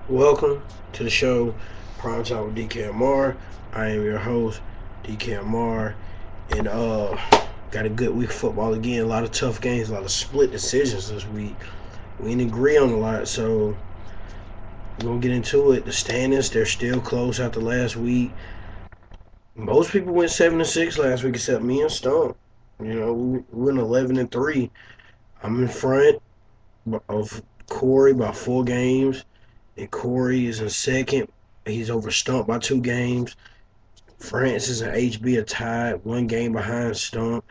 Welcome to the show, Primetime with Dkmr. I am your host, Dkmr, and got a good week of football again. A lot of tough games, a lot of split decisions this week. We didn't agree on a lot, so we're gonna get into it. The standings, they're still close after last week. Most people went 7-6 last week, except me and Stump. We went 11-3. I'm in front of Corey by 4 games, and Corey is in second. He's over Stump by 2 games. Francis and HB are tied 1 game behind Stump.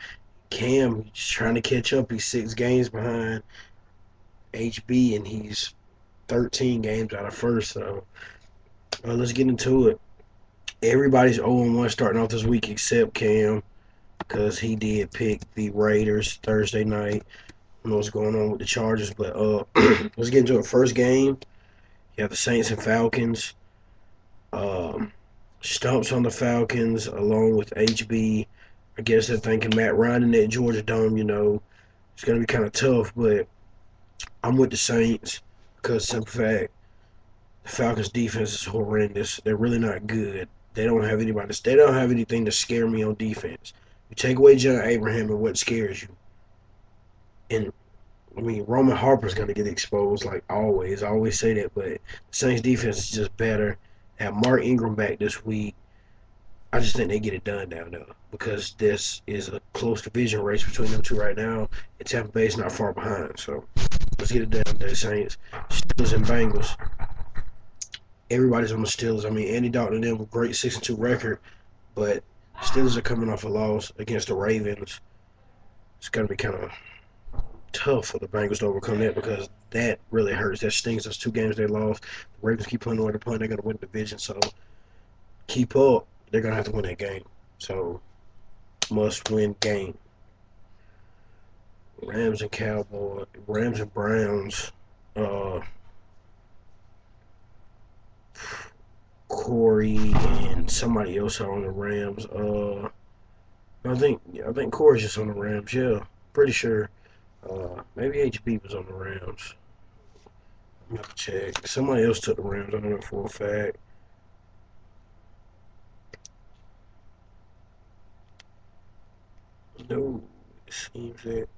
Cam, he's trying to catch up. He's 6 games behind HB, and he's 13 games out of first. So let's get into it. Everybody's 0-1 starting off this week except Cam, because he did pick the Raiders Thursday night. I don't know what's going on with the Chargers, but let's get into it. First game, you have the Saints and Falcons. Um, Stumps on the Falcons along with HB. I guess they're thinking Matt Ryan in that Georgia Dome, it's going to be kind of tough, but I'm with the Saints because, simple fact, the Falcons' defense is horrendous. They're really not good. They don't have anybody. They don't have anything to scare me on defense. You take away John Abraham, and what scares you? And I mean, Roman Harper's going to get exposed like always. I always say that, but the Saints' defense is just better. Have Mark Ingram back this week. I just think they get it done down there because this is a close division race between them two right now. And Tampa Bay's not far behind. So let's get it done there, Saints. Steelers and Bengals. Everybody's on the Steelers. I mean, Andy Dalton and them with great 6-2 record, but Steelers are coming off a loss against the Ravens. It's going to be kind of tough for the Bengals to overcome that because that really hurts. That stings. Those 2 games they lost. The Ravens keep playing the way they're playing. They're going to win the division. So keep up. They're going to have to win that game. So must win game. Rams and Cowboys, Rams and Browns. Uh, Corey and somebody else are on the Rams. I think Corey's just on the Rams. Yeah, pretty sure. Maybe HB was on the Rams. I'm gonna have to check. Somebody else took the Rams. I know that for a fact. No, it seems that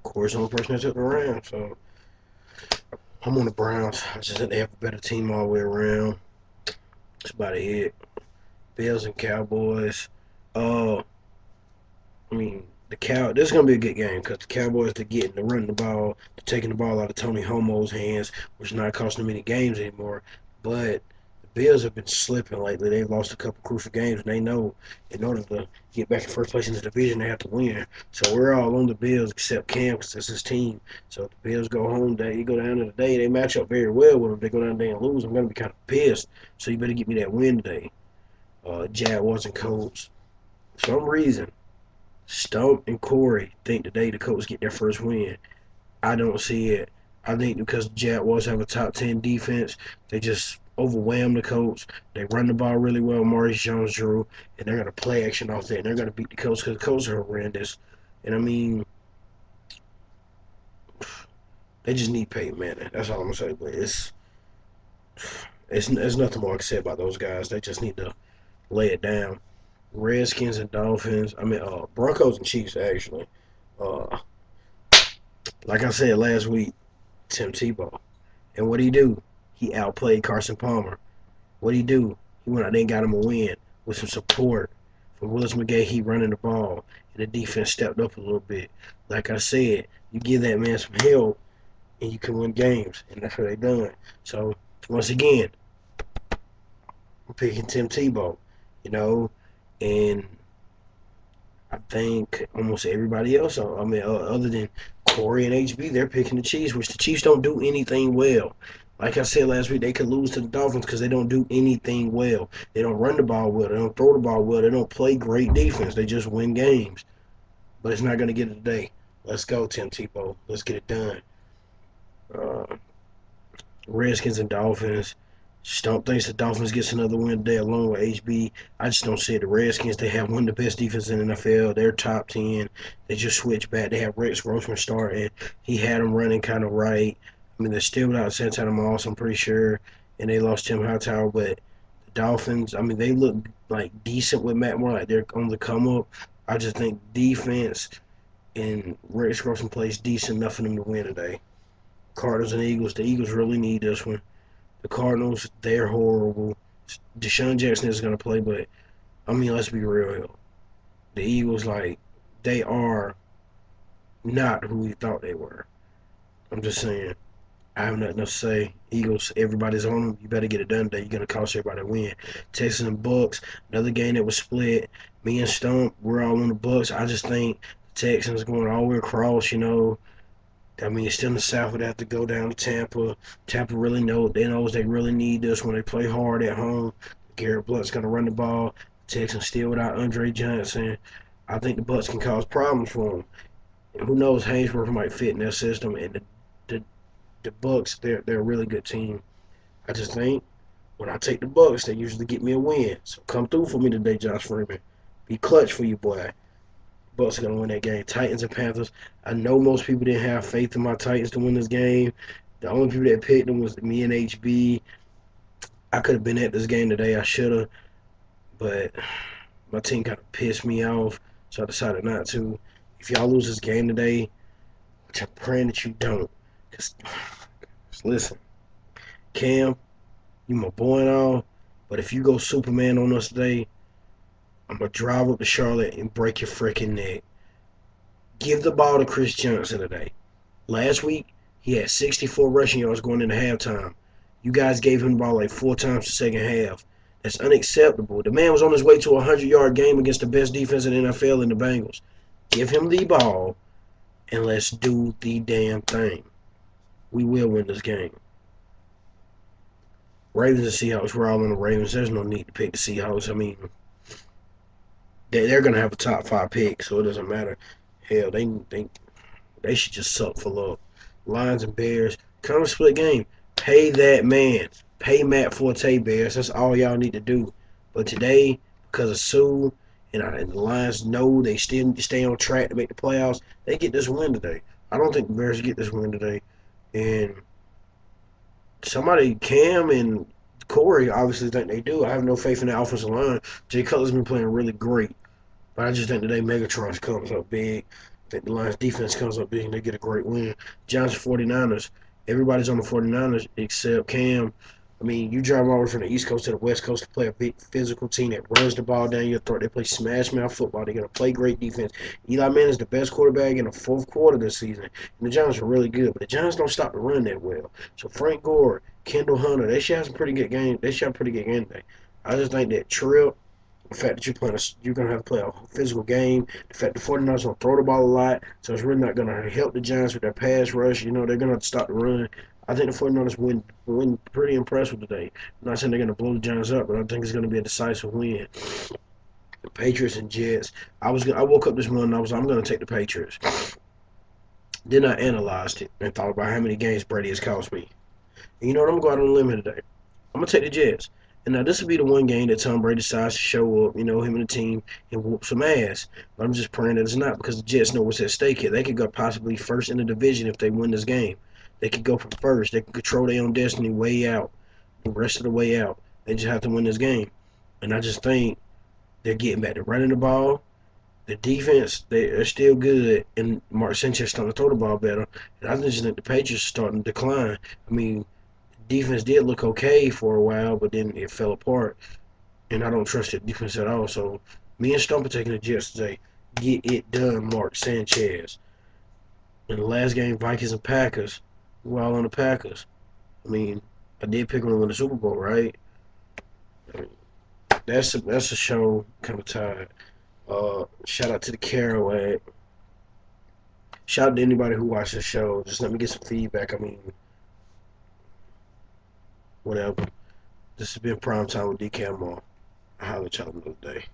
Corey's the only person that took the Rams. So I'm on the Browns. I just think they have a better team all the way around. That's about it. Bills and Cowboys. Uh, I mean, this is gonna be a good game because the Cowboys they're getting to running the ball, they're taking the ball out of Tony Homo's hands, which is not costing them any games anymore. But the Bills have been slipping lately. They've lost a couple crucial games, and they know in order to get back in first place in the division, they have to win. So we're all on the Bills except Cam because that's his team. So if the Bills go home, they go down to the day. They match up very well with them. They go down there and lose. I'm gonna be kind of pissed. So you better get me that win today. Jaguars and Colts. For some reason, Stump and Corey think today the Colts get their first win. I don't see it. I think because the Jaguars have a top 10 defense, they just overwhelm the Colts. They run the ball really well. Maurice Jones Drew, and they're going to play action off that. And they're going to beat the Colts because the Colts are horrendous. And I mean, they just need Peyton Manning. That's all I'm going to say. But it's nothing more to say about those guys. They just need to lay it down. Redskins and Dolphins. I mean, Broncos and Chiefs actually. Uh, like I said last week, Tim Tebow. And what would he do? He outplayed Carson Palmer. What would he do? He went out there and got him a win with some support from Willis McGahee. He running the ball, and the defense stepped up a little bit. Like I said, you give that man some help, and you can win games, and that's what they done. So once again, I'm picking Tim Tebow. You know, and I think almost everybody else, I mean, other than Corey and HB, they're picking the Chiefs, which the Chiefs don't do anything well. Like I said last week, they could lose to the Dolphins because they don't do anything well. They don't run the ball well. They don't throw the ball well. They don't play great defense. They just win games. But it's not going to get it today. Let's go, Tim Tebow. Let's get it done. Uh, Redskins and Dolphins. Stump thinks the Dolphins gets another win today along with HB. I just don't see it. The Redskins, they have one of the best defenses in the NFL. They're top 10. They just switched back. They have Rex Grossman starting. He had them running kind of right. I mean, they're still without Santana Moss, I'm pretty sure. and they lost Tim Hightower. But the Dolphins, I mean, they look like decent with Matt Moore, like they're on the come up. I just think defense and Rex Grossman plays decent enough for them to win today. Cardinals and Eagles. The Eagles really need this one. The Cardinals, they're horrible. Deshaun Jackson is going to play, but I mean, let's be real. The Eagles, like, they are not who we thought they were. I'm just saying. I have nothing else to say. Eagles, everybody's on them. You better get it done today. You're going to cost everybody a win. Texans and Bucks, another game that was split. Me and Stump, we're all on the Bucks. I just think the Texans going all the way across. I mean, it's still in the South. Would have to go down to Tampa. Tampa really knows they really need this when they play hard at home. Garrett Blunt's going to run the ball. Texans still without Andre Johnson. I think the Bucks can cause problems for them. And who knows, Hainsworth might fit in their system. And the, the Bucks, they're a really good team. I just think when I take the Bucks, they usually get me a win. So come through for me today, Josh Freeman. Be clutch for you, boy. Bucks are gonna win that game. Titans and Panthers. I know most people didn't have faith in my Titans to win this game. The only people that picked them was me and HB. I could have been at this game today. I should have, but my team kind of pissed me off, so I decided not to. If y'all lose this game today, which I'm praying that you don't, because listen, Cam, you my boy and all, but if you go Superman on us today, I'm gonna drive up to Charlotte and break your freaking neck. Give the ball to Chris Johnson today. Last week, he had 64 rushing yards going into halftime. You guys gave him the ball like 4 times the second half. That's unacceptable. The man was on his way to a 100-yard game against the best defense in the NFL in the Bengals. Give him the ball, and let's do the damn thing. We will win this game. Ravens and Seahawks, we're all on the Ravens. There's no need to pick the Seahawks. I mean, they're going to have a top 5 pick, so it doesn't matter. Hell, they should just suck for luck. Lions and Bears, kind of split game. Pay that man. Pay Matt Forte, Bears. That's all y'all need to do. But today, because of Sue and the Lions know they still need to stay on track to make the playoffs, they get this win today. I don't think the Bears get this win today. And somebody, Cam and Corey, obviously think they do. I have no faith in the offensive line. Jay Cutler's been playing really great. But I just think today Megatron comes up big. I think the Lions defense comes up big and they get a great win. Giants 49ers. Everybody's on the 49ers except Cam. I mean, you drive all the way from the East Coast to the West Coast to play a big physical team that runs the ball down your throat. They play smash mouth football. They're going to play great defense. Eli Manning is the best quarterback in the fourth quarter this season. And the Giants are really good, but the Giants don't stop the run that well. So Frank Gore, Kendall Hunter, they should have some pretty good game. They should have a pretty good game today. I just think that Trill, the fact that you're going to have to play a physical game. The fact the 49ers don't throw the ball a lot, so it's really not going to help the Giants with their pass rush. They're going to have to stop the run. I think the 49ers win pretty impressive today. I'm not saying they're going to blow the Giants up, but I think it's going to be a decisive win. The Patriots and Jets. I woke up this morning. I'm going to take the Patriots. Then I analyzed it and thought about how many games Brady has cost me. And you know what? I'm going to go out on a limb here today. I'm going to take the Jets. And now this will be the one game that Tom Brady decides to show up, him and the team, and whoop some ass. But I'm just praying that it's not, because the Jets know what's at stake here. They could go possibly first in the division if they win this game. They could go from first. They can control their own destiny way out, the rest of the way out. They just have to win this game. And I just think they're getting back to running the ball. The defense, they're still good, and Mark Sanchez starting to throw the ball better. And I just think the Patriots are starting to decline. I mean, defense did look okay for a while, but then it fell apart. And I don't trust the defense at all. So me and Stump are taking the Jets today. Get it done, Mark Sanchez. In the last game, Vikings and Packers. We're all on the Packers. I mean, I did pick them to win the Super Bowl, right? I mean, that's a show. Kind of tired. Shout out to the carrowack. Shout out to anybody who watched the show. Just let me get some feedback. I mean, whatever. This has been Primetime with Dkmr. I'll holler at y'all another day.